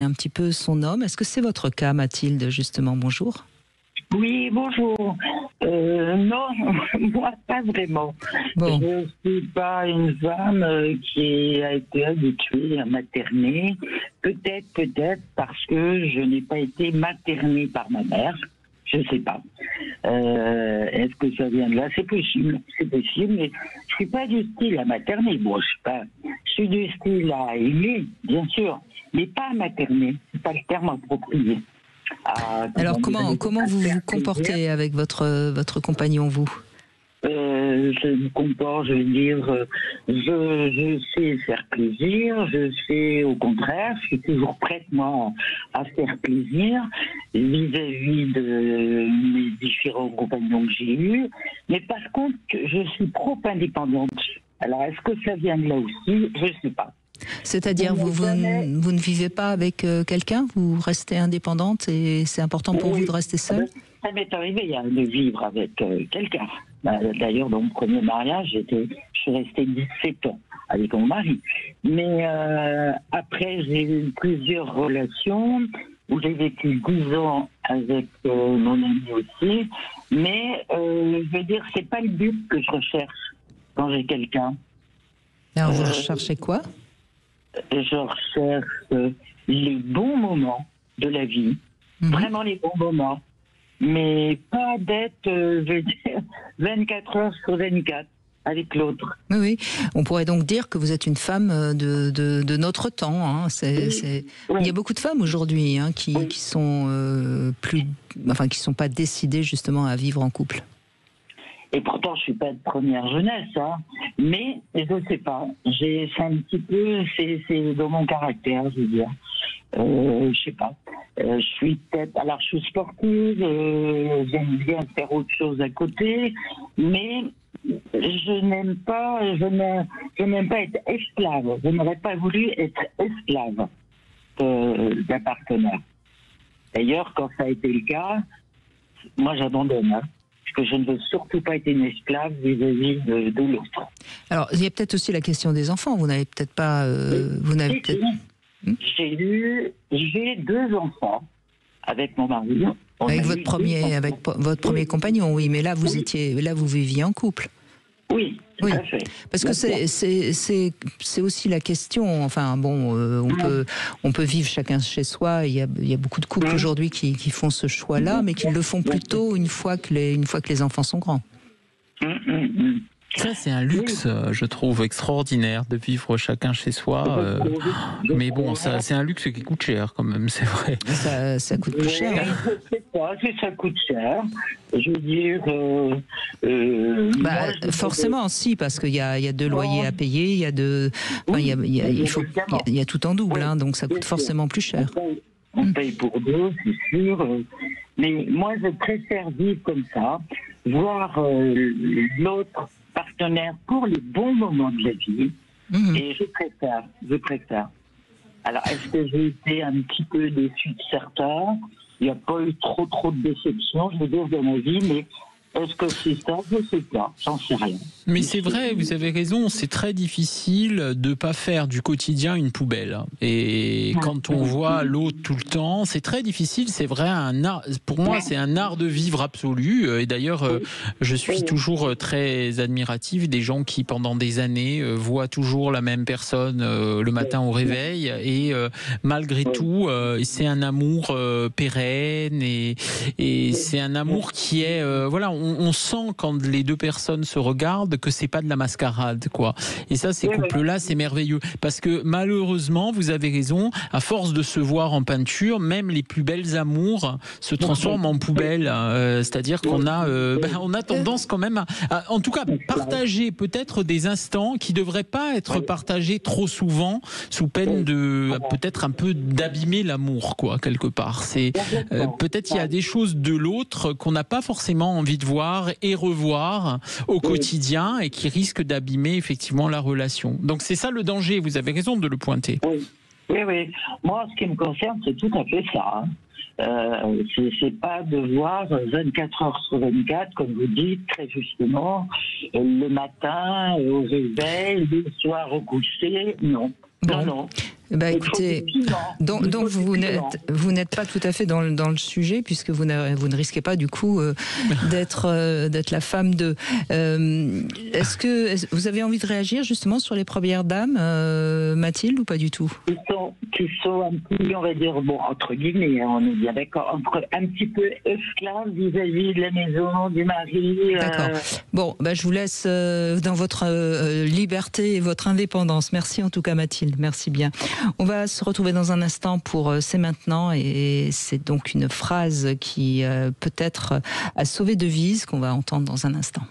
un petit peu son homme. Est-ce que c'est votre cas, Mathilde, justement? Bonjour. Oui, bonjour. Non, moi, pas vraiment. Bon. Je ne suis pas une femme qui a été habituée à materner. Peut-être parce que je n'ai pas été maternée par ma mère. Je ne sais pas. Est-ce que ça vient de là? C'est possible, mais je suis pas du style à materner. Bon, je suis du style à aimer, bien sûr, mais pas à materner. C'est pas le terme approprié. Alors comment vous vous comportez avec votre compagnon, vous? Je me comporte, je veux dire, je sais faire plaisir, je sais au contraire, je suis toujours prête, moi, à faire plaisir vis-à-vis de mes différents compagnons que j'ai eus. Mais par contre, je suis trop indépendante. Alors, est-ce que ça vient de là aussi? Je ne sais pas. C'est-à-dire, vous ne vivez pas avec quelqu'un? Vous restez indépendante et c'est important pour vous de rester seule? Ça m'est arrivé de vivre avec quelqu'un. D'ailleurs, dans mon premier mariage, je suis restée 17 ans avec mon mari. Mais après, j'ai eu plusieurs relations où j'ai vécu 12 ans avec mon ami aussi. Mais je veux dire, c'est pas le but que je recherche quand j'ai quelqu'un. Alors, vous recherchez quoi? Je recherche les bons moments de la vie, vraiment les bons moments, mais pas d'être, je veux dire, 24 heures sur 24 avec l'autre. Oui, on pourrait donc dire que vous êtes une femme de notre temps. Hein. Oui. Il y a beaucoup de femmes aujourd'hui qui sont qui sont pas décidées justement à vivre en couple. Et pourtant, je suis pas de première jeunesse, mais je sais pas. C'est un petit peu, c'est dans mon caractère, je veux dire. Je sais pas. Je suis peut-être, alors je suis sportive, j'aime bien faire autre chose à côté, mais je n'aime pas être esclave. Je n'aurais pas voulu être esclave d'un partenaire. D'ailleurs, quand ça a été le cas, moi j'abandonne. Parce que je ne veux surtout pas être une esclave vis-à-vis de l'autre. Alors, il y a peut-être aussi la question des enfants. Vous n'avez peut-être pas... J'ai 2 enfants avec mon mari. Avec votre premier compagnon, oui. Mais là, vous viviez en couple. Oui, tout à fait. Parce que c'est aussi la question. Enfin, bon, on peut vivre chacun chez soi. Il y a beaucoup de couples aujourd'hui qui font ce choix-là, mais qui le font plutôt une fois que les enfants sont grands. Ça, c'est un luxe, je trouve, extraordinaire de vivre chacun chez soi. Mais bon, c'est un luxe qui coûte cher, quand même, c'est vrai. Ça coûte plus cher. Je ne sais pas si ça coûte cher. Je veux dire... forcément, si, parce qu'il y a 2 loyers à payer, il y a tout en double, donc ça coûte forcément plus cher. On paye pour 2, c'est sûr. Mais moi, je préfère vivre comme ça, voir l'autre partenaire pour les bons moments de la vie. Et je préfère. Alors, est-ce que j'ai été un petit peu déçu de certains? Il n'y a pas eu trop de déception, je veux dire, dans ma vie, mais est-ce que c'est ça? Je ne sais pas, j'en sais rien. Mais c'est vrai, vous avez raison, c'est très difficile de ne pas faire du quotidien une poubelle. Et quand on voit l'autre tout le temps, c'est très difficile, c'est vrai, pour moi c'est un art de vivre absolu. Et d'ailleurs, je suis toujours très admiratif des gens qui pendant des années voient toujours la même personne le matin au réveil. Et malgré tout, c'est un amour pérenne et c'est un amour qui est... on sent quand les 2 personnes se regardent que c'est pas de la mascarade, quoi. Et ça, ces couples-là, c'est merveilleux. Parce que malheureusement, vous avez raison, à force de se voir en peinture, même les plus belles amours se transforment en poubelles. C'est-à-dire qu'on a tendance quand même à, en tout cas, partager peut-être des instants qui devraient pas être partagés trop souvent, sous peine de peut-être un peu d'abîmer l'amour, quoi, quelque part. C'est peut-être il y a des choses de l'autre qu'on n'a pas forcément envie de voir et revoir au quotidien et qui risque d'abîmer effectivement la relation. Donc c'est ça le danger, vous avez raison de le pointer. Oui. Moi, ce qui me concerne, c'est tout à fait ça. C'est pas de voir 24 heures sur 24, comme vous dites très justement, le matin au réveil, le soir au coucher, non. Bon. Non. Bah, écoutez, donc vous n'êtes pas tout à fait dans le sujet, puisque vous ne risquez pas du coup d'être la femme de. Est-ce que vous avez envie de réagir justement sur les premières dames, Mathilde, ou pas du tout? Qui sont un petit, on va dire, bon, entre guillemets, on est bien d'accord, un petit peu esclaves vis-à-vis de la maison, du mari. D'accord. Bon, bah, je vous laisse dans votre liberté et votre indépendance. Merci en tout cas, Mathilde. Merci bien. On va se retrouver dans un instant pour C'est maintenant, et c'est donc une phrase qui peut-être a sauvé devise qu'on va entendre dans un instant.